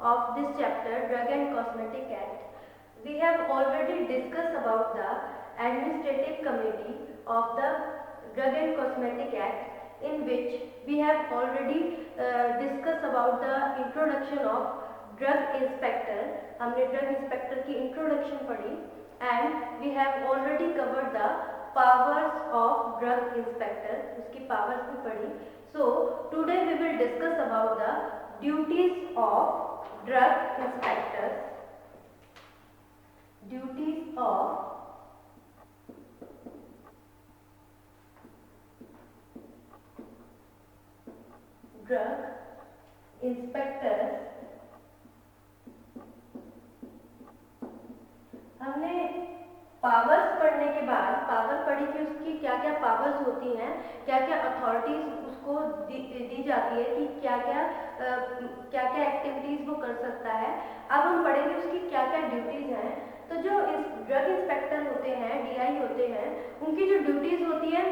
of this chapter, Drug and Cosmetic Act. We have already discussed about the Administrative Committee of the Drug and Cosmetic Act, in which we have already discussed about the introduction of Drug Inspector. हमने Drug Inspector की introduction पढ़ी and we have already covered the powers of Drug Inspector, उसकी powers भी पढ़ी. So today we will discuss about the duties of drug inspectors. Duties of drug inspectors. हमने powers पढ़ने के बाद पावर पढ़ी कि उसकी क्या क्या पावर्स होती हैं, क्या क्या अथॉरिटीज उसको दी जाती है कि क्या क्या एक्टिविटीज वो कर सकता है. अब हम पढ़ेंगे उसकी क्या क्या ड्यूटीज हैं. तो जो इस ड्रग इंस्पेक्टर होते हैं, डीआई होते हैं, उनकी जो ड्यूटीज होती है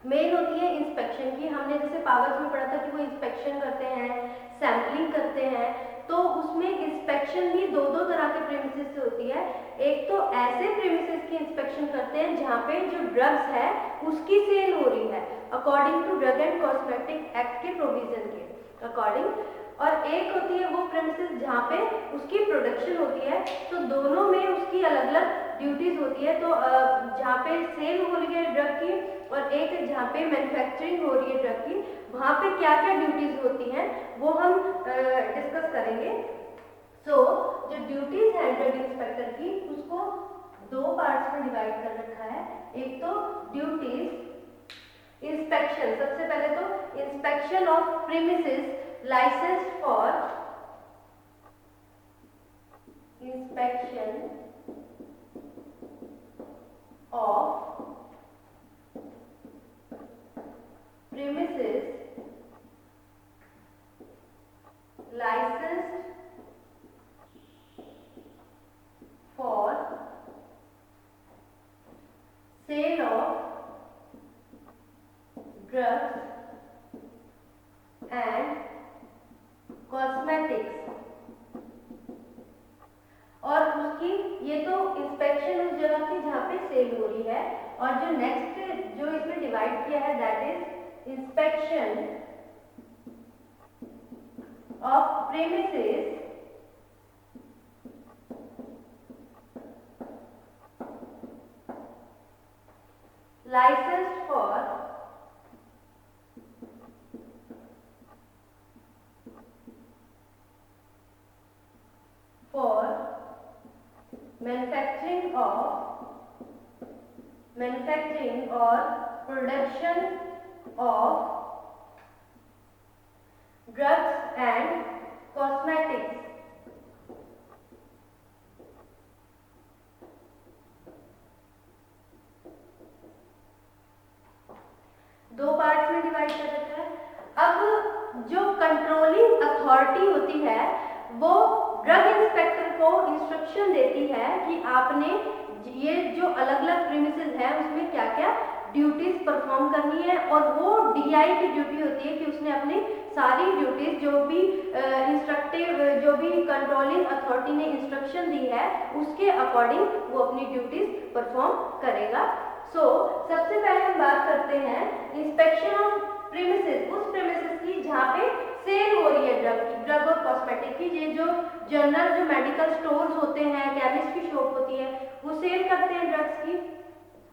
मेन होती है इंस्पेक्शन की. हमने जैसे पावर्स में पढ़ा था कि वो इंस्पेक्शन करते हैं, सैम्पलिंग करते हैं. तो उसमें इंस्पेक्शन भी दो तरह के प्रेमिसेस से होती है. एक तो ऐसे प्रेमिसेस की इंस्पेक्शन करते हैं जहाँ पे जो ड्रग्स है उसकी सेल हो रही है according to drug and cosmetic act के प्रोविजन के अकॉर्डिंग, और एक होती है वो प्रेमिसेस जहाँ पे उसकी प्रोडक्शन होती है. तो दोनों में उसकी अलग अलग ड्यूटीज होती है. तो जहाँ पे सेल हो रही है ड्रग की और एक जहाँ पे मैन्युफैक्चरिंग हो रही है ड्रग की, वहाँ पे क्या क्या ड्यूटीज होती हैं वो हम डिस्कस करेंगे. सो जो ड्यूटीज हैं ड्रग इंस्पेक्टर की उसको दो पार्ट्स में डिवाइड कर रखा है. एक तो ड्यूटीज इंस्पेक्शन, सबसे पहले तो inspection of premises licensed for inspection of premises licensed for sale of drugs and cosmetics. और उसकी ये तो इंस्पेक्शन उस जगह की जहाँ पे सेल हो रही है. और जो नेक्स्ट जो इसमें डिवाइड किया है that is inspection of premises licensed for manufacturing or production of drugs and cosmetics. दो पार्ट्स में डिवाइड कर रखा है. अब जो कंट्रोलिंग अथॉरिटी होती है वो ड्रग इंस्पेक्टर को इंस्ट्रक्शन देती है कि आपने ये जो अलग अलग प्रीमिसेस है उसमें क्या क्या ड्यूटीज परफॉर्म करनी है. और वो डीआई की ड्यूटी होती है कि उसने अपनी सारी ड्यूटीज जो भी इंस्ट्रक्टिव जो भी कंट्रोलिंग अथॉरिटी ने इंस्ट्रक्शन दी है उसके अकॉर्डिंग वो अपनी ड्यूटीज परफॉर्म करेगा. सो सबसे पहले हम बात करते हैं इंस्पेक्शन ऑफ प्रीमिसेस, उस प्रीमिसेस की जहाँ पे सेल हो रही है ड्रग और कॉस्मेटिक की. ये जो जनरल जो मेडिकल स्टोर्स होते हैं, केमिस्ट की शॉप होती है, वो सेल करते हैं ड्रग्स की.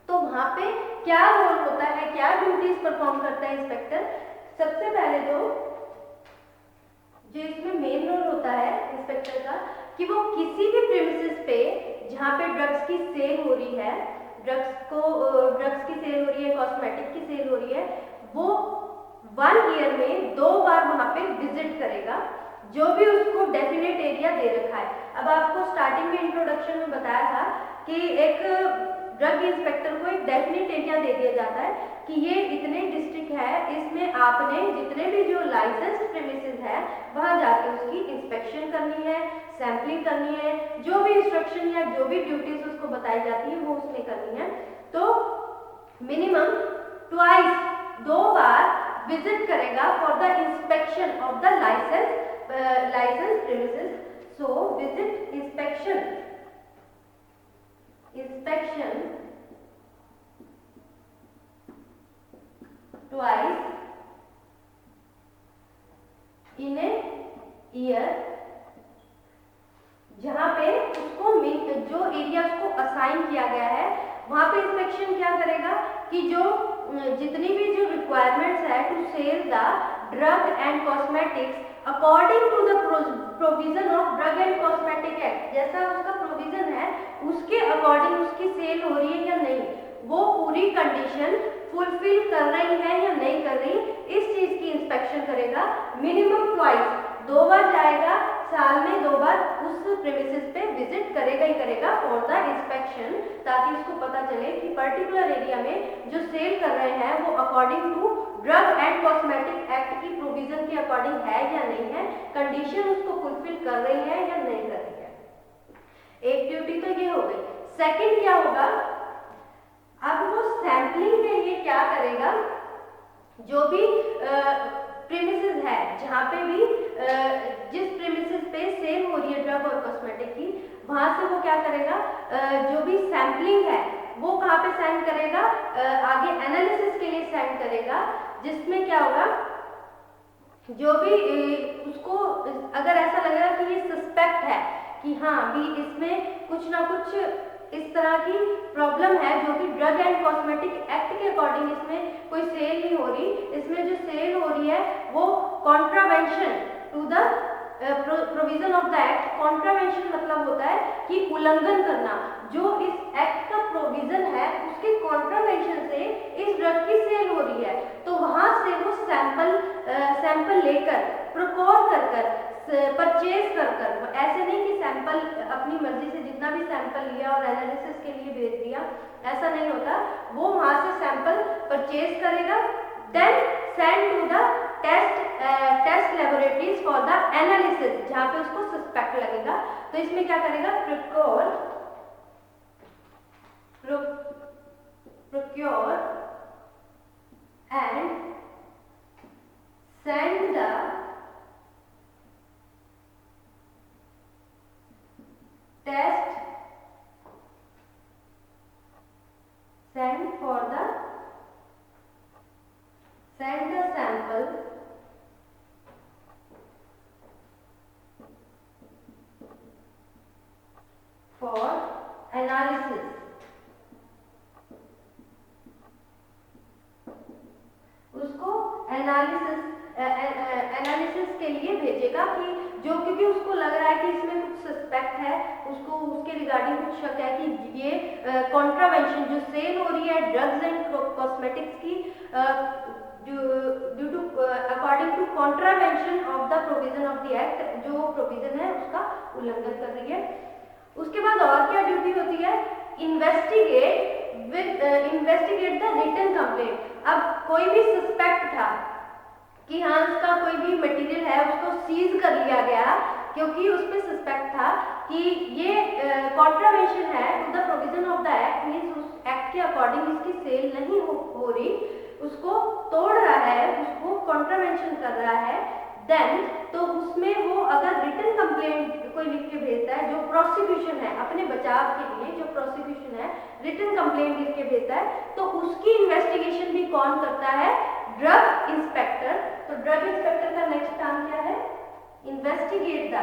तो वहाँ पे क्या रोल होता है, क्या ड्यूटीज परफॉर्म करता है इंस्पेक्टर. सबसे पहले तो जो इसमें मेन रोल होता है इंस्पेक्टर का कि वो किसी भी प्रीमिसेस पे जहाँ पे ड्रग्स की सेल हो रही है, ड्रग्स की सेल हो रही है, कॉस्मेटिक की सेल हो रही है, वो 1 ईयर में 2 बार वहां पे विजिट करेगा जो भी उसको डेफिनेट एरिया दे रखा है. अब आपको स्टार्टिंग में इंट्रोडक्शन में बताया था कि एक ड्रग इंस्पेक्टर को एक डेफिनेट एरिया दे दिया जाता है कि ये इतने डिस्ट्रिक्ट है, इसमें आपने जितने भी जो लाइसेंस्ड प्रीमिसेस है वहां जाके उसकी इंस्पेक्शन करनी है, सैम्पलिंग करनी है, जो भी इंस्ट्रक्शन या जो भी ड्यूटीज उसको बताई जाती है वो उसने करनी है. तो मिनिमम ट्वाइस 2 बार विजिट करेगा for the inspection of the licence premises So visit inspection twice in a year, जहाँ पे उसको जो एरिया उसको असाइन किया गया है वहाँ पे इंस्पेक्शन क्या करेगा कि जो जितनी भी जो रिक्वायरमेंट्स है to sell the drug and cosmetics according to the provision of drug and cosmetic act, जैसा उसका प्रोविजन है उसके अकॉर्डिंग उसकी सेल हो रही है या नहीं, वो पूरी कंडीशन फुलफिल कर रही है या नहीं कर रही, इस चीज की इंस्पेक्शन करेगा। मिनिमम ट्वाइस, 2 बार जाएगा, साल में 2 बार उस प्रेमिसेस पे विजिट करेगा ही करेगा फॉर द इंस्पेक्शन, ताकि उसको पता चले कि पर्टिकुलर एरिया में जो सेल कर रहे हैं वो according to drug and cosmetic act की प्रोविजन के अकॉर्डिंग है या नहीं है, कंडीशन उसको फुलफिल कर रही है या नहीं कर रही है। एक ड्यूटी तो ये हो गई। सेकंड क्या होगा, अब वो सैंपलिंग के लिए क्या करेगा, जो भी प्रीमिसेस है जहाँ पे भी जिस प्रीमिसेस पे सेल हो रही है ड्रग और कॉस्मेटिक की, वहां से वो क्या करेगा, जो भी सैंपलिंग है वो कहाँ पे सेंड करेगा, आगे एनालिसिस के लिए सेंड करेगा, जिसमें क्या होगा, जो भी उसको अगर ऐसा लगेगा कि ये सस्पेक्ट है कि हाँ भी इसमें कुछ ना कुछ इस तरह की प्रॉब्लम है जो कि ड्रग एंड कॉस्मेटिक एक्ट के अकॉर्डिंग इसमें कोई सेल नहीं हो रही, इसमें जो सेल हो रही है वो contravention to the provision of the act. Contravention मतलब होता है कि उल्लंघन करना, जो इस एक्ट का प्रोविजन है उसके कॉन्ट्रावेंशन से इस ड्रग की सेल हो रही है, तो वहां से वो सैंपल लेकर प्रोक्योर कर परचेज कर, ऐसे नहीं कि सैंपल अपनी मर्जी से जितना भी सैंपल लिया और एनालिसिस के लिए भेज दिया, ऐसा नहीं होता, वो वहां से सैंपल परचेज करेगा, then send to the test laboratories for the analysis, जहां पे उसको सस्पेक्ट लगेगा। तो इसमें क्या करेगा, procure and send the send the sample for analysis। उसको एनालिसिस के लिए भेजेगा कि जो, क्योंकि उसको लग रहा है कि इसमें कुछ सस्पेक्ट है, उसको उसके रिगार्डिंग कुछ शक है कि ये कॉन्ट्रावेंशन जो सेल हो रही है ड्रग्स एंड कॉस्मेटिक्स की due to according to contravention of the provision of the act, जो प्रोविजन है उसका उल्लंघन कर रही है। उसके बाद और क्या ड्यूटी होती है, इन्वेस्टिगेट द रिटन कंप्लेंट। अब कोई भी सस्पेक्ट था कि हाँ उसका कोई भी मटेरियल है उसको सीज कर लिया गया, क्योंकि उस पर सस्पेक्ट था कि ये कॉन्ट्रावेंशन है to the provision of the act, means उस एक्ट के अकॉर्डिंग इसकी सेल नहीं हो रही, उसको तोड़ रहा है, उसको कॉन्ट्रावेंशन कर रहा है, देन तो उसमें वो अगर रिटन कंप्लेंट कोई लिख के भेजता है, जो प्रोसिक्यूशन है अपने बचाव के लिए, जो प्रोसिक्यूशन है रिटन कंप्लेंट लिख के भेजता है, तो उसकी इन्वेस्टिगेशन भी कौन करता है, ड्रग इंस्पेक्टर। तो ड्रग इंस्पेक्टर का नेक्स्ट काम क्या है, इन्वेस्टिगेट द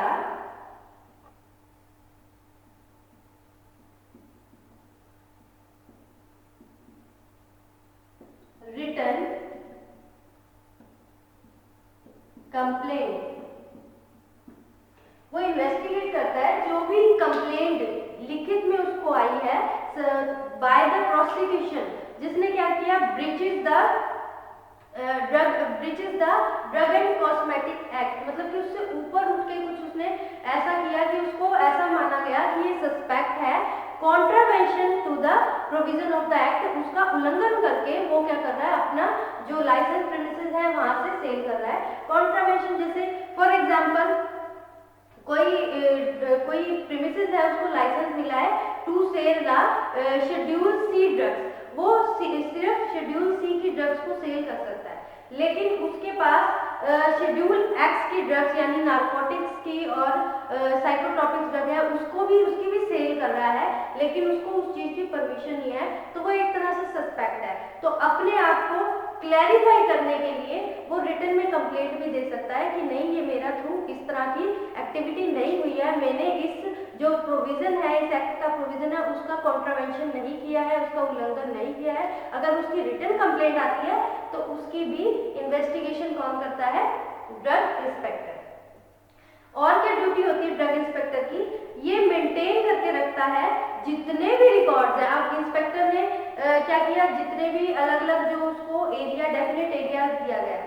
रिटन कंप्लेंट। वो इन्वेस्टिगेट करता है जो भी कंप्लेंट लिखित में उसको आई है बाय द प्रोसिक्यूशन, जिसने क्या किया, breaches the drug and cosmetic act, मतलब कि उससे ऊपर उठ के कुछ उसने ऐसा किया कि उसको ऐसा माना गया कि ये सस्पेक्ट है, contravention to the provision of the act, उसका उल्लंघन करके वो क्या कर रहा है, अपना जो लाइसेंस प्रीमिसेस है वहां से सेल कर रहा है। कॉन्ट्रावेंशन जैसे फॉर एग्जांपल कोई प्रीमिसेस है उसको लाइसेंस मिला है to sell the schedule C drugs, वो सिर्फ शेड्यूल सी की ड्रग्स को सेल कर सकता है, लेकिन उसके पास शेड्यूल एक्स की ड्रग्स यानी नारकोटिक्स की और साइकोट्रॉपिक ड्रग है उसकी भी सेल कर रहा है, लेकिन उसको उस चीज की परमिशन नहीं है, तो वो एक तरह से सस्पेक्ट है। तो अपने आप को क्लैरिफाई करने के लिए वो रिटर्न में कंप्लेंट भी दे सकता है कि नहीं, ये मेरा थ्रू इस तरह की एक्टिविटी नहीं हुई है, मैंने इस जो प्रोविजन है, इस एक्ट का प्रोविजन है, उसका कॉन्ट्रावेंशन नहीं किया है, उसका उल्लंघन नहीं किया है। अगर उसकी रिटर्न कंप्लेंट आती है तो उसकी भी इन्वेस्टिगेशन कौन करता है? Drug inspector. और क्या ड्यूटी होती है ड्रग इंस्पेक्टर की? ये मेंटेन करके रखता है जितने भी रिकॉर्ड्स हैं। अब इंस्पेक्टर ने क्या किया, जितने भी अलग अलग जो उसको एरिया, डेफिनेट एरिया दिया गया,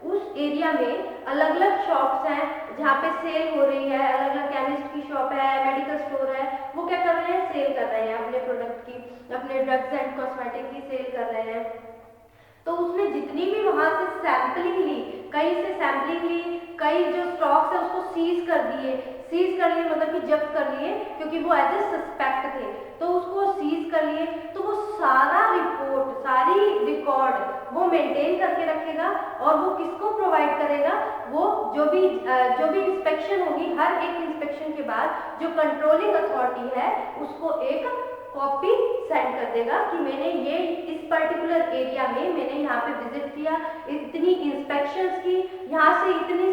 उस एरिया में अलग अलग शॉप्स हैं जहाँ पे सेल हो रही है, अलग अलग केमिस्ट की शॉप है, मेडिकल स्टोर है, वो क्या कर रहे हैं? सेल कर रहे हैं अपने प्रोडक्ट की, अपने ड्रग्स एंड कॉस्मेटिक की सेल कर रहे हैं। तो उसने जितनी भी वहां से सैंपलिंग ली, कहीं से सैंपलिंग ली, कई जो स्टॉक्स है उसको सीज कर दिए, सीज कर लिए मतलब कि जब्त कर लिए, क्योंकि वो एज ए सस्पेक्ट थे, तो उसको सीज कर लिए। तो वो सारा रिपोर्ट, सारी रिकॉर्ड वो मेंटेन करके रखेगा और वो किसको प्रोवाइड करेगा? वो जो भी इंस्पेक्शन होगी, हर एक इंस्पेक्शन के बाद जो कंट्रोलिंग अथॉरिटी है उसको एक कॉपी सेंड कर देगा कि मैंने ये इस पर्टिकुलर एरिया में मैंने यहाँ पे विजिट किया, इतनी इंस्पेक्शंस की, यहाँ से इतने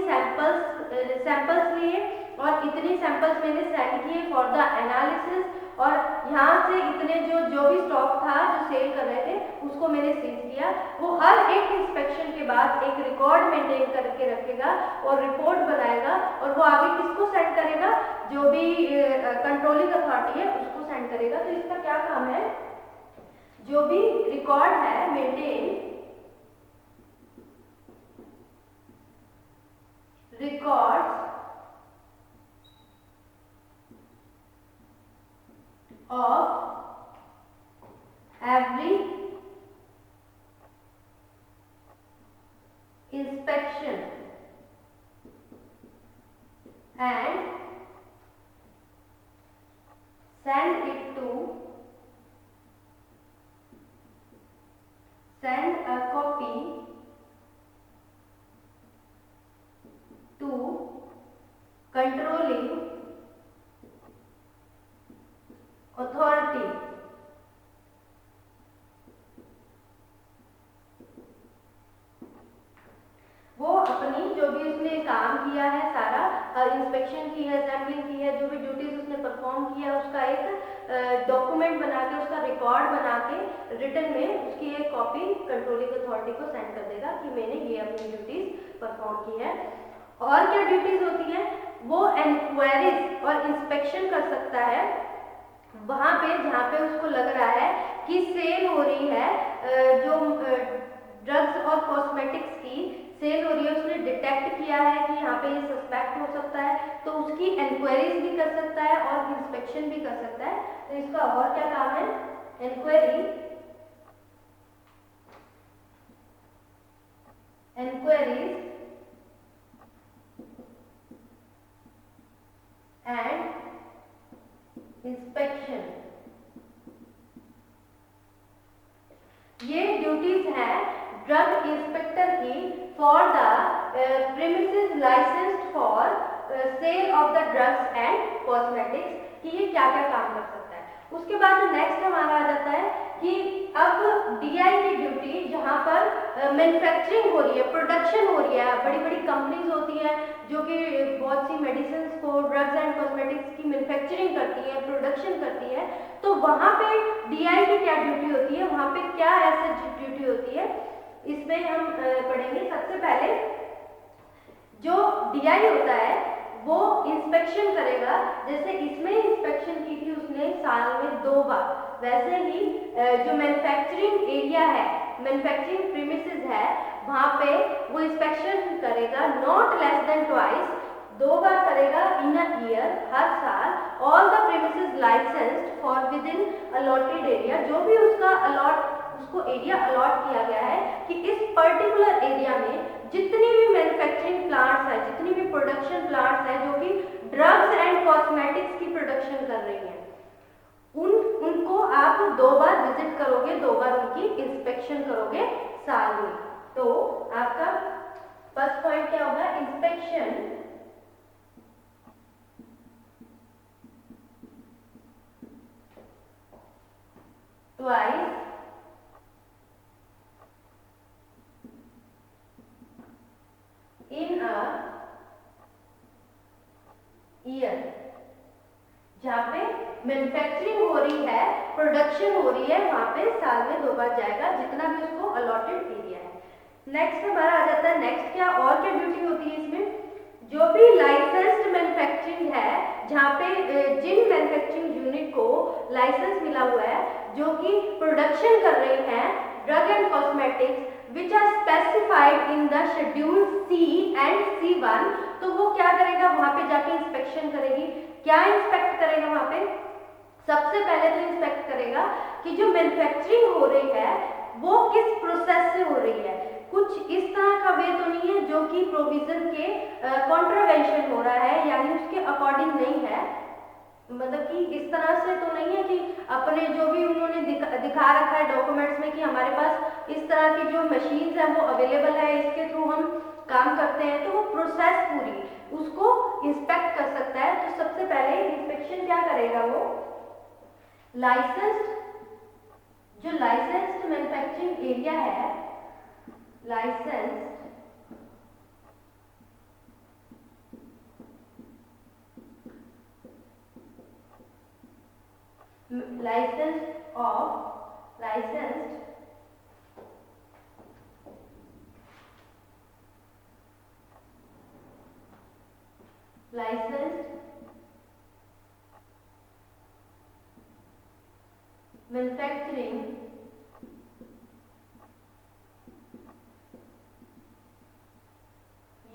सैंपल्स लिए और इतने सैंपल्स मैंने सेंड किए फॉर द एनालिसिस, और यहाँ से इतने जो भी स्टॉक था जो सेल कर रहे थे उसको मैंने सीज किया। वो हर एक इंस्पेक्शन के बाद एक रिकॉर्ड मेंटेन करके रखेगा और रिपोर्ट बनाएगा, और वो आगे किसको सेंड करेगा? जो भी कंट्रोलिंग अथॉरिटी है उसको सेंड करेगा। तो इसका क्या काम है? जो भी रिकॉर्ड है maintain records of every inspection and send a copy to controlling authority। वो अपनी जो भी उसने काम किया है सारा, इंस्पेक्शन की है, सैंपलिंग की है, जो भी ड्यूटीज उसने परफॉर्म किया है उसका एक डॉक्यूमेंट बना के, उसका रिकॉर्ड बना के रिटर्न में उसकी एक कॉपी कंट्रोलिंग अथॉरिटी को सेंड कर देगा कि मैंने ये अपनी ड्यूटीज परफॉर्म की है। और क्या ड्यूटीज होती है? वो इंक्वायरीज और इंस्पेक्शन कर सकता है वहां पे जहाँ पे उसको लग रहा है कि सेल हो रही है, जो ड्रग्स और कॉस्मेटिक्स की सेल हो रही है, उसने डिटेक्ट किया है कि यहाँ पे ये सस्पेक्ट हो सकता है, तो उसकी इंक्वायरीज भी कर सकता है और इंस्पेक्शन भी कर सकता है। तो इसका और क्या काम है? इंक्वायरीज एंड इंस्पेक्शन, ये ड्यूटीज हैं ड्रग इंस्पेक्टर की for the premises licensed for sale of the drugs and cosmetics, कि ये क्या क्या काम कर सकता है। उसके बाद नेक्स्ट हमारा आ जाता है कि अब डीआई की ड्यूटी, जहाँ पर मैन्युफैक्चरिंग हो रही है, प्रोडक्शन हो रही है, बड़ी बड़ी कंपनीज होती है जो कि बहुत सी मेडिसिन को, ड्रग्स एंड कॉस्मेटिक्स की मैन्युफैक्चरिंग करती है, प्रोडक्शन करती है, तो वहाँ पे डीआई की क्या ड्यूटी होती है, वहाँ पे क्या ऐसे ड्यूटी होती है, इसमें हम पढ़ेंगे। सबसे पहले जो डीआई होता है वो इंस्पेक्शन करेगा, जैसे इसमें इंस्पेक्शन की थी उसने साल में 2 बार, वैसे ही जो मैन्युफैक्चरिंग एरिया है, मैन्युफैक्चरिंग प्रीमिसेस है, वहाँ पे वो इंस्पेक्शन करेगा नॉट लेस देन ट्वाइस, 2 बार करेगा इन अ ईयर, हर साल। All the premises licensed for with in allotted area, जो भी उसको एरिया अलॉट किया गया है कि इस पर्टिकुलर एरिया में जितनी भी मैन्युफैक्चरिंग प्लांट्स है, जितनी भी प्रोडक्शन प्लांट्स है जो कि ड्रग्स एंड कॉस्मेटिक्स की प्रोडक्शन कर रही हैं, उनको आप 2 बार विजिट करोगे, 2 बार उनकी इंस्पेक्शन करोगे साल में। तो आपका फर्स्ट पॉइंट क्या होगा, inspection twice in a year. जहाँ पे मैन्युफैक्चरिंग हो रही है, प्रोडक्शन हो रही है, वहां पे साल में 2 बार जाएगा, जितना भी उसको अलॉटेड एरिया है। नेक्स्ट हमारा आ जाता है, नेक्स्ट क्या और क्या ड्यूटी होती है इसमें, जो भी लाइसेंस्ड मैन्युफैक्चरिंग है, जहाँ पे जिन मैन्युफैक्चरिंग यूनिट को लाइसेंस मिला हुआ है, जो कि प्रोडक्शन कर रही हैं drug and cosmetics which are specified in the schedule C and C1, तो वो क्या करेगा, वहां पे जाके इंस्पेक्शन करेगी। क्या इंस्पेक्ट करेगा वहां पे, सबसे पहले तो इंस्पेक्ट करेगा कि जो मैन्युफैक्चरिंग हो रही है वो किस प्रोसेस से हो रही है। कुछ इस तरह का वे तो नहीं है जो कि प्रोविजन के कॉन्ट्रावेंशन हो रहा है, यानी उसके अकॉर्डिंग नहीं है, मतलब कि इस तरह से तो नहीं है कि अपने जो भी उन्होंने दिखा रखा है डॉक्यूमेंट्स में कि हमारे पास इस तरह की जो मशीन्स है वो अवेलेबल है, इसके थ्रू हम काम करते हैं, तो वो प्रोसेस पूरी उसको इंस्पेक्ट कर सकता है। तो सबसे पहले इंस्पेक्शन क्या करेगा, वो लाइसेंस्ड, जो लाइसेंस्ड मैन्युफैक्चरिंग एरिया है, लाइसेंस्ड licensed manufacturing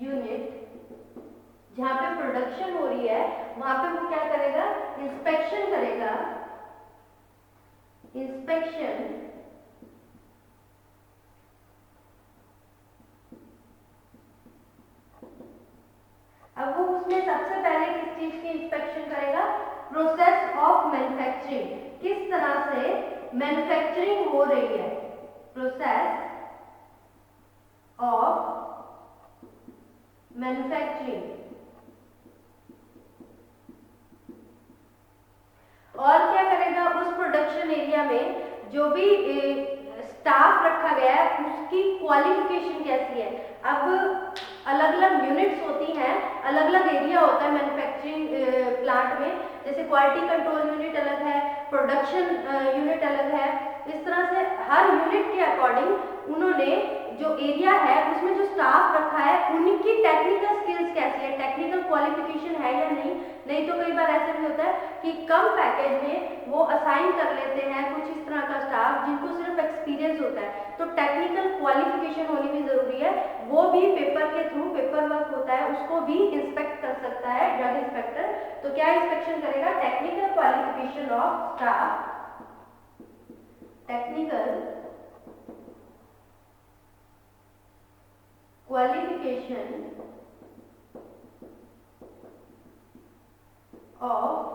यूनिट, जहां पे प्रोडक्शन हो रही है वहां पे वो क्या करेगा, इंस्पेक्शन करेगा, इंस्पेक्शन अब वो उसमें सबसे पहले किस चीज की इंस्पेक्शन करेगा, प्रोसेस ऑफ मैन्युफैक्चरिंग, किस तरह से मैन्युफैक्चरिंग हो रही है, प्रोसेस ऑफ मैन्युफैक्चरिंग। और क्या करेगा, उस प्रोडक्शन एरिया में जो भी स्टाफ रखा गया है उसकी क्वालिफिकेशन कैसी है। अब अलग अलग यूनिट्स होती हैं, अलग अलग एरिया होता है मैन्युफैक्चरिंग प्लांट में, जैसे क्वालिटी कंट्रोल यूनिट अलग है, प्रोडक्शन यूनिट अलग है, इस तरह से हर यूनिट के अकॉर्डिंग उन्होंने जो एरिया है उसमें जो स्टाफ रखा है उनकी टेक्निकल स्किल्स कैसी है, टेक्निकल क्वालिफिकेशन है या नहीं तो कई बार ऐसा भी होता है कि कम पैकेज में वो असाइन कर लेते हैं कुछ इस तरह का स्टाफ जिनको सिर्फ एक्सपीरियंस होता है, तो टेक्निकल क्वालिफिकेशन होनी भी जरूरी है। वो भी पेपर के थ्रू, पेपर वर्क होता है उसको भी इंस्पेक्ट कर सकता है ड्रग इंस्पेक्टर। तो क्या इंस्पेक्शन करेगा, technical qualification of staff, technical qualification of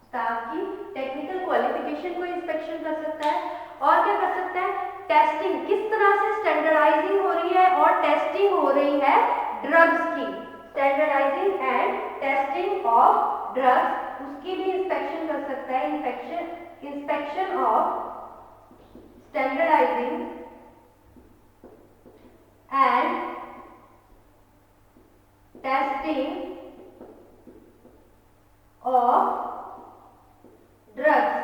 staff की टेक्निकल क्वालिफिकेशन को इंस्पेक्शन कर सकता है। और क्या कर सकता है, टेस्टिंग, किस तरह से स्टैंडर्डाइजिंग हो रही है और टेस्टिंग हो रही है ड्रग्स की, standardising and testing of drugs, उसकी भी इंस्पेक्शन कर सकता है। Inspection of standardising and testing of drugs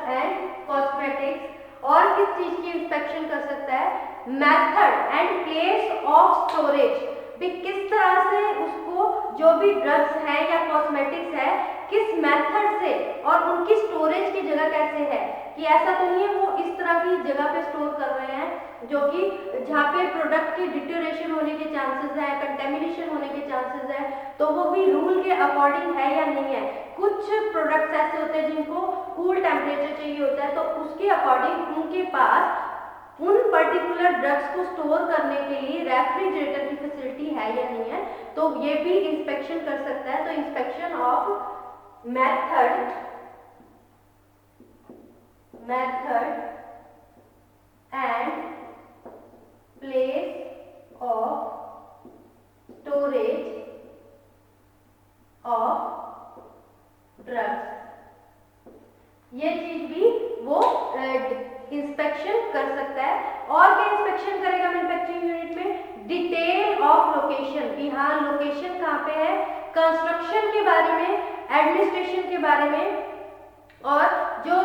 and cosmetics. और किस चीज की इंस्पेक्शन कर सकता है, method and place of storage, भी किस तरह से उसको जो भी ड्रग्स है या कॉस्मेटिक्स है किस मेथड से और उनकी स्टोरेज की जगह कैसे है, कि ऐसा तो नहीं है वो इस तरह की जगह पे स्टोर कर रहे हैं जो कि जहाँ पे प्रोडक्ट की डिटोरेशन होने के चांसेस है, कंटेमिनेशन होने के चांसेस है, तो वो भी रूल के अकॉर्डिंग है या नहीं है। कुछ प्रोडक्ट्स ऐसे होते हैं जिनको कूल टेम्परेचर चाहिए होता है, तो उसके अकॉर्डिंग उनके पास उन पर्टिकुलर ड्रग्स को स्टोर करने के लिए रेफ्रिजरेटर की फैसिलिटी है या नहीं है, तो ये भी इंस्पेक्शन कर सकता है। तो inspection of method and inspection कर सकता है। और क्या इंस्पेक्शन करेगा मैन्युफैक्चरिंग यूनिट में? डिटेल ऑफ लोकेशन, कि हाँ लोकेशन कहाँ पे है, कंस्ट्रक्शन के बारे में, एडमिनिस्ट्रेशन के बारे में, और जो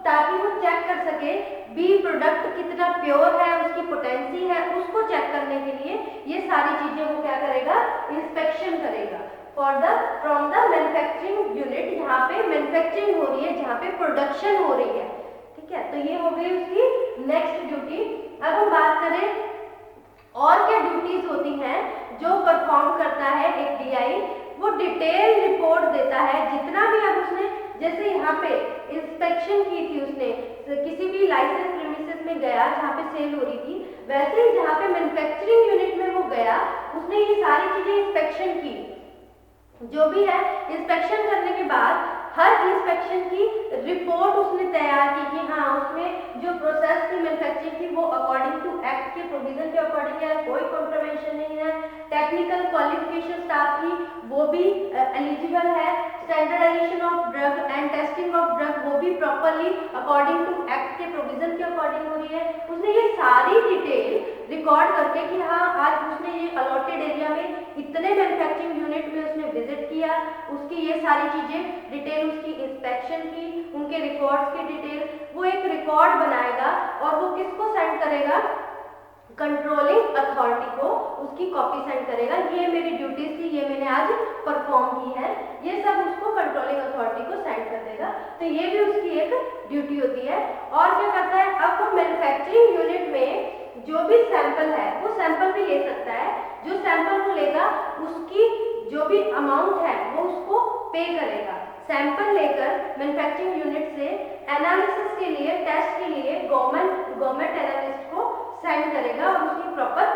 ताकि वो चेक कर सके बी प्रोडक्ट कितना प्योर है, उसकी पोटेंसी है, उसको चेक करने के लिए ये सारी चीजें वो क्या करेगा? इंस्पेक्शन करेगा फ्रॉम द मैन्युफैक्चरिंग यूनिट, जहाँ पे मैन्युफैक्चरिंग हो रही है, जहाँ पे प्रोडक्शन हो रही है। ठीक है, तो ये हो गई उसकी नेक्स्ट ड्यूटी। अब हम बात करें और क्या ड्यूटीज होती हैं जो परफॉर्म करता है एक डीआई। वो डिटेल रिपोर्ट देता है, जितना भी अब उसने, जैसे यहाँ पे इंस्पेक्शन की थी उसने, किसी भी लाइसेंस प्रीमिसेस में गया जहाँ पे सेल हो रही थी, वैसे ही जहाँ पे मैन्युफैक्चरिंग यूनिट में वो गया, उसने ये सारी चीजें इंस्पेक्शन की। जो भी है इंस्पेक्शन करने के बाद हर इंस्पेक्शन की रिपोर्ट उसने तैयार की कि हाँ उसमें जो प्रोसेस थी मैन्युफैक्चरिंग की वो अकॉर्डिंग टू एक्ट के प्रोविजन के अकॉर्डिंग है, कोई कॉन्ट्रावेंशन नहीं है, टेक्निकल क्वालिफिकेशन स्टाफ की वो भी एलिजिबल है, standardisation of drug and testing of drug वो भी प्रॉपरली अकॉर्डिंग टू एक्ट के प्रोविजन के अकॉर्डिंग हो रही है। उसने ये सारी डिटेल रिकॉर्ड करके कि हाँ आज उसने ये अलॉटेड एरिया में इतने मैन्युफैक्चरिंग यूनिट में उसने विजिट किया, उसकी ये सारी चीजें डिटेल, उसकी इंस्पेक्शन की, उनके रिकॉर्ड्स की डिटेल, वो एक रिकॉर्ड बनाएगा और वो किसको सेंड करेगा? कंट्रोलिंग अथॉरिटी को उसकी कॉपी सेंड करेगा। ये मेरी ड्यूटीज थी, ये मैंने आज परफॉर्म की है, ये सब उसको कंट्रोलिंग अथॉरिटी को सेंड कर देगा। तो ये भी उसकी एक ड्यूटी होती है। और क्या करता है? अब वो मैन्युफैक्चरिंग यूनिट में जो भी सैंपल है वो सैंपल भी ले सकता है, जो सैंपल वो लेगा उसकी जो भी अमाउंट है वो उसको पे करेगा। सैंपल लेकर मैन्युफैक्चरिंग यूनिट से एनालिसिस के लिए, टेस्ट के लिए गवर्नमेंट एनालिस्ट को सेंड करेगा और उसकी प्रॉपर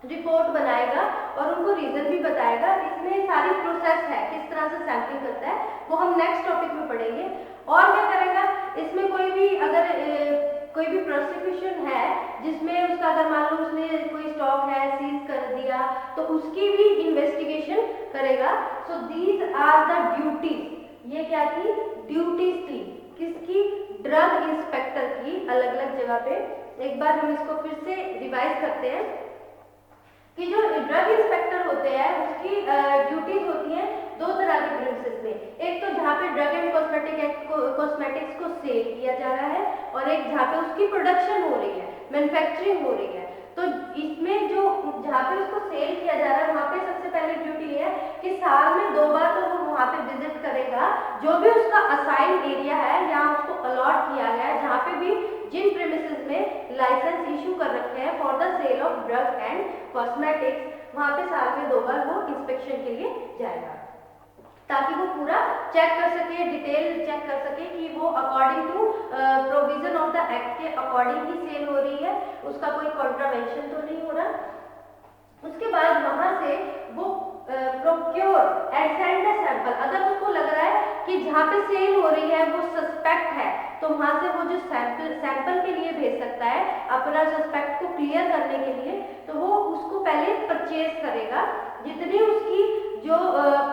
रिपोर्ट बनाएगा और उनको रीजन भी बताएगा। इसमें सारी प्रोसेस है किस तरह से सैंपलिंग करता है, वो हम नेक्स्ट टॉपिक में पढ़ेंगे। और क्या करेगा? इसमें कोई भी अगर कोई भी प्रोसिक्यूशन है जिसमें उसका अगर मान लो उसने कोई स्टॉक है सीज कर दिया तो उसकी भी इन्वेस्टिगेशन करेगा। So these are the duties. ये क्या थी? ड्यूटीज थी किसकी? ड्रग इंस्पेक्टर की, अलग अलग जगह पे। एक बार हम इसको फिर से रिवाइज करते हैं कि जो ड्रग इंस्पेक्टर होते हैं उसकी ड्यूटीज होती हैं दो तरह के प्रिमिसेस में। एक तो जहाँ पे ड्रग एंड कॉस्मेटिक्स को सेल किया जा रहा है और एक जहाँ पे उसकी प्रोडक्शन हो रही है, मैन्युफैक्चरिंग हो रही है। तो इसमें जो जहाँ पे उसको सेल किया जा रहा है वहाँ पे सबसे पहले ड्यूटी है कि साल में 2 बार तो वो वहाँ पे विजिट करेगा। जो भी उसका असाइन एरिया है, जहाँ उसको अलॉट किया गया है, जहाँ पे भी जिन प्रीमिसेस में लाइसेंस इशू कर रखे हैं for the sale of drug and cosmetics, वहाँ पे साल में 2 बार वो इंस्पेक्शन के लिए जाएगा ताकि वो पूरा चेक कर सके, डिटेल चेक कर सके कि वो according to provision of the act के अकॉर्डिंग ही सेल हो रही है, उसका कोई कॉन्ट्रावेंशन तो नहीं हो रहा। उसके बाद वहां से वो procure and send the sample. अगर उसको लग रहा है कि जहाँ पे सेल हो रही है वो सस्पेक्ट है तो वहां से वो जो सैंपल के लिए भेज सकता है अपना सस्पेक्ट को क्लियर करने के लिए, तो वो उसको पहले परचेज करेगा। जितनी उसकी जो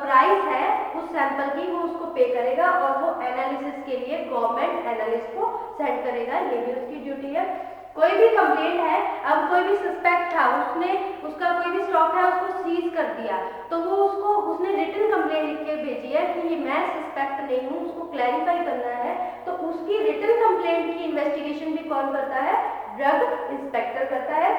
प्राइस है उस सैंपल की वो उसको पे करेगा और वो एनालिसिस के लिए गवर्नमेंट एनालिस्ट को सेंड करेगा। ये भी उसकी ड्यूटी है। कोई भी कंप्लेंट है, अब कोई भी सस्पेक्ट था, उसने उसका कोई भी स्टॉक है उसको सीज कर दिया, तो वो उसने रिटन कंप्लेंट लिख के भेजी है कि मैं सस्पेक्ट नहीं हूँ, उसको क्लैरिफाई करना है। तो उसकी रिटन कंप्लेंट की इन्वेस्टिगेशन भी कौन करता है? ड्रग इंस्पेक्टर करता है।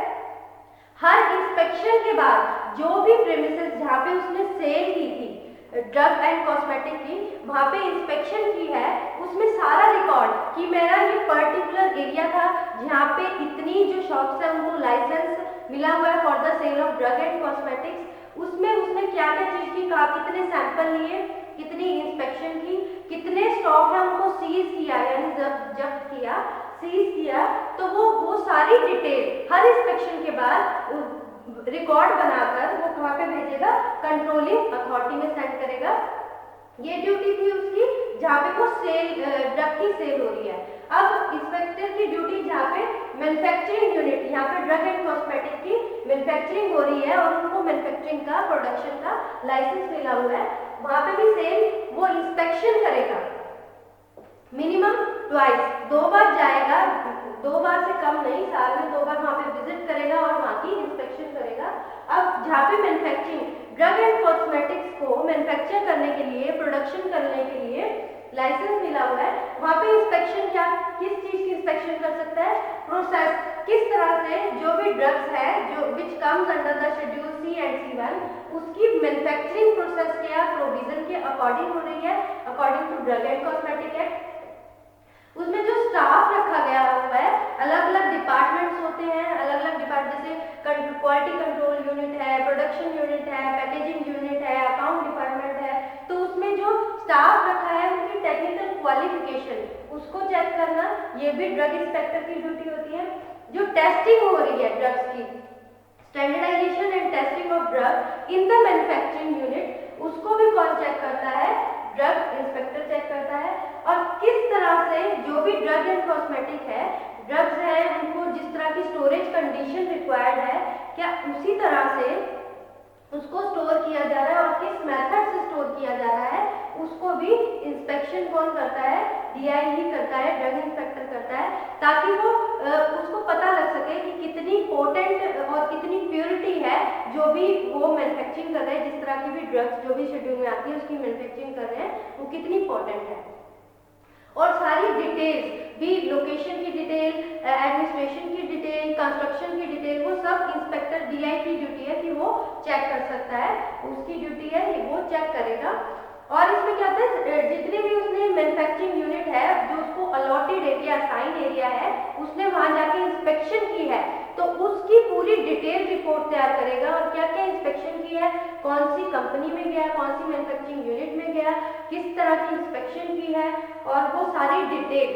हर इंस्पेक्शन के बाद जो भी प्रीमिसेस जहाँ पे उसने सेल की थी ड्रग एंड कॉस्मेटिक की, वहाँ पे इंस्पेक्शन की है, उसमें सारा रिकॉर्ड कि मेरा ये पर्टिकुलर एरिया था जहाँ पे इतनी जो शॉप्स है उनको लाइसेंस मिला हुआ है for the sale of drug and cosmetics, उसमें उसने क्या क्या चीज की, कितने सैंपल लिए, कितनी इंस्पेक्शन की, कितने स्टॉक है उनको सीज किया यानी जब्त किया, सीज किया। तो वो सारी डिटेल हर इंस्पेक्शन के बाद रिकॉर्ड बनाकर वो कहाँ पे भेजेगा? कंट्रोलिंग अथॉरिटी में सेंड करेगा। ये ड्यूटी थी उसकी जहाँ पे वो ड्रग की सेल हो रही है। अब इंस्पेक्टर की ड्यूटी जहाँ पे मैन्युफैक्चरिंग यूनिट, यहाँ पे ड्रग एंड कॉस्मेटिक की मैन्युफैक्चरिंग हो रही है और उनको मैन्युफैक्चरिंग का, प्रोडक्शन का लाइसेंस मिला हुआ है, वहाँ पे भी सेम वो इंस्पेक्शन करेगा। मिनिमम ट्वाइस, 2 बार जाएगा 2 बार से कम नहीं, साल में 2 बार वहाँ पे विजिट करेगा और वहाँ की इंस्पेक्शन करेगा। अब जहाँ पे मैन्युफैक्चरिंग ड्रग एंड कॉस्मेटिक्स को मैन्युफैक्चर करने के लिए, प्रोडक्शन करने के लिए लाइसेंस मिला हुआ है, वहाँ पे इंस्पेक्शन क्या, किस चीज की इंस्पेक्शन कर सकता है, प्रोसेस, किस तरह से जो भी ड्रग्स है जो which comes under the schedule C and C1 उसकी मैन्युफैक्चरिंग प्रोसेस क्या प्रोविजन के अकॉर्डिंग हो रही है, according to drug and cosmetic act. उसमें जो स्टाफ रखा गया हुआ है, अलग अलग डिपार्टमेंट्स होते हैं, अलग अलग डिपार्टमेंट जैसे क्वालिटी कंट्रोल यूनिट है, प्रोडक्शन यूनिट है, पैकेजिंग यूनिट है, अकाउंट डिपार्टमेंट है। तो उसमें जो स्टाफ रखा है उनकी टेक्निकल क्वालिफिकेशन उसको चेक करना, ये भी ड्रग इंस्पेक्टर की ड्यूटी होती है। जो टेस्टिंग हो रही है ड्रग्स की, standardisation and testing of drug in the manufacturing unit, उसको भी कौन चेक करता है, ड्रग इंस्पेक्टर चेक करता है। और किस तरह से जो भी ड्रग एंड कॉस्मेटिक है, ड्रग्स है, उनको जिस तरह की स्टोरेज कंडीशन रिक्वायर्ड है, क्या उसी तरह से उसको स्टोर किया जा रहा है और किस मेथड से स्टोर किया जा रहा है, उसको भी इंस्पेक्शन कौन करता है, DI ही करता है, ड्रग इंस्पेक्टर करता है, ताकि वो उसको पता लग सके कि कितनी पोटेंट और कितनी प्योरिटी है जो भी वो मैन्युफैक्चरिंग कर रहे हैं, जिस तरह की भी ड्रग्स जो भी शेड्यूल में आती है उसकी मैन्युफैक्चरिंग कर रहे हैं वो कितनी पोटेंट है। और सारी डिटेल्स भी, लोकेशन की डिटेल, एडमिनिस्ट्रेशन की डिटेल, कंस्ट्रक्शन की डिटेल, वो सब इंस्पेक्टर DI की ड्यूटी है कि वो चेक कर सकता है, उसकी ड्यूटी है कि वो चेक करेगा। और इसमें क्या होता है, जितने भी उसने मैन्युफैक्चरिंग यूनिट है जो उसको अलॉटेड एरिया, साइन एरिया है, उसने वहां जाके इंस्पेक्शन की है तो उसकी पूरी डिटेल रिपोर्ट तैयार करेगा और क्या क्या इंस्पेक्शन की है, कौन सी कंपनी में गया, कौन सी मैन्युफैक्चरिंग यूनिट में गया, किस तरह की इंस्पेक्शन की है, और वो सारी डिटेल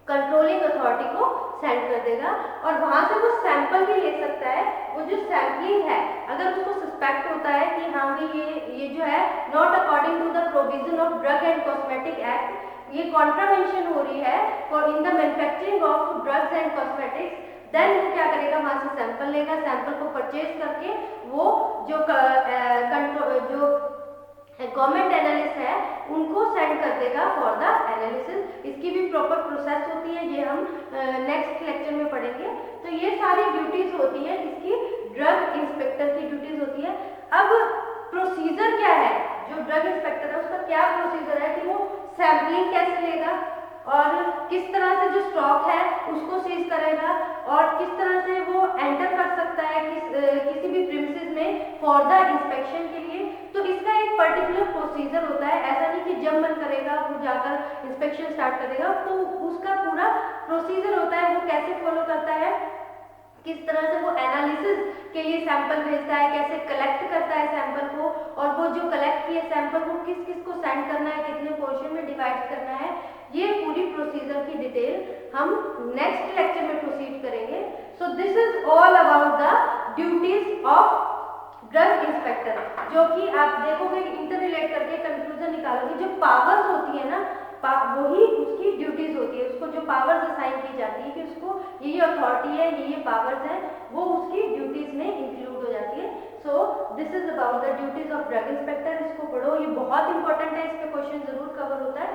कंट्रोलिंग अथॉरिटी को सेंड कर देगा। और वहां से वो सैंपल भी ले सकता है। वो जो सैंपलिंग है, अगर उसको सस्पेक्ट होता है कि हाँ भी ये जो है not according to the provision of drug and cosmetic act, ये कॉन्ट्रावेंशन हो रही है for in the manufacturing of drugs and cosmetics, then वो क्या करेगा, वहां से सैंपल लेगा, सैंपल को परचेज करके वो जो गवर्नमेंट एनालिस्ट है उनको सेंड कर देगा फॉर द एनालिसिस। इसकी भी प्रॉपर प्रोसेस होती है, ये हम नेक्स्ट लेक्चर में पढ़ेंगे। तो ये सारी ड्यूटीज होती है, इसकी ड्रग इंस्पेक्टर की ड्यूटीज होती है। अब प्रोसीजर क्या है, जो ड्रग इंस्पेक्टर है उसका क्या प्रोसीजर है कि वो सैंपलिंग कैसे लेगा और किस तरह से जो स्टॉक है उसको सीज करेगा और किस तरह से वो एंटर कर सकता है किसी भी प्रीमिसेस में फॉर द इंस्पेक्शन के लिए। तो इसका एक पर्टिकुलर प्रोसीजर होता है, ऐसा नहीं कि जब मन करेगा वो जाकर इंस्पेक्शन स्टार्ट करेगा, तो उसका पूरा प्रोसीजर होता है, वो कैसे फॉलो करता है, किस तरह से वो एनालिसिस के लिए सैंपल भेजता है, कैसे कलेक्ट करता है सैंपल को, और वो जो कलेक्ट किए सैंपल को किस किस को सेंड करना है, कितने पोर्शन में डिवाइड करना है, ये पूरी प्रोसीजर की डिटेल हम नेक्स्ट लेक्चर में प्रोसीड करेंगे। So this is all about the duties of drug inspector, जो कि आप देखोगे इंटर रिलेट करके कंक्लूजन निकालोगे। जो पावर्स होती है ना, वही उसकी ड्यूटीज होती है, उसको जो पावर्स असाइन की जाती है कि उसको ये अथॉरिटी है, ये पावर्स है, वो उसकी ड्यूटीज में इंक्लूड हो जाती है। So this is about the duties of drug inspector. इसको पढ़ो, ये बहुत इंपॉर्टेंट है, इस पे क्वेश्चन जरूर कवर होता है।